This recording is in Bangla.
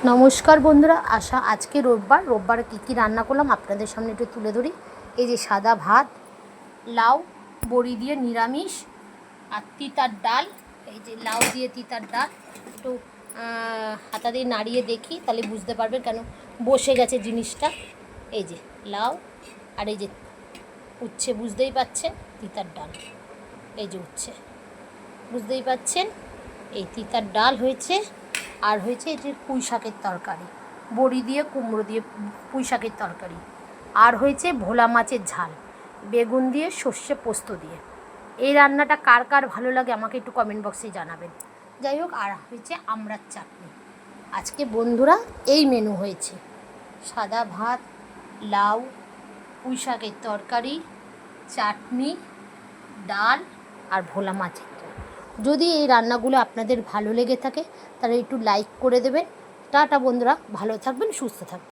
নমস্কার বন্ধুরা, আজকে রোববার কী রান্না করলাম আপনাদের সামনে একটু তুলে ধরি। এই যে সাদা ভাত, লাউ বড়ি দিয়ে নিরামিষ, আর তিতার ডাল। এই যে লাউ দিয়ে তিতার ডাল, একটু হাতা দিয়ে নাড়িয়ে দেখি তাহলে বুঝতে পারবেন কেন বসে গেছে জিনিসটা। এই যে লাউ আর এই যে উচ্ছে, বুঝতেই পাচ্ছেন তিতার ডাল, এই যে উচ্ছে বুঝতেই পাচ্ছেন, এই তিতার ডাল হয়েছে। আর হয়েছে এই যে পুঁই শাকের তরকারি, বড়ি দিয়ে কুমড়ো দিয়ে পুঁই শাকের তরকারি। আর হয়েছে ভোলা মাছের ঝাল, বেগুন দিয়ে সর্ষে পোস্ত দিয়ে। এই রান্নাটা কার কার ভালো লাগে আমাকে একটু কমেন্ট বক্সে জানাবেন। যাই হোক, আর হয়েছে আমড়ার চাটনি। আজকে বন্ধুরা এই মেনু হয়েছে: সাদা ভাত, লাউ, পুঁই শাকের তরকারি, চাটনি, ডাল আর ভোলা মাছের ঝাল। যদি এই রান্নাগুলো আপনাদের ভালো লেগে থাকে তাহলে একটু লাইক করে দেবেন। টাটা বন্ধুরা, ভালো থাকবেন, সুস্থ থাকবেন।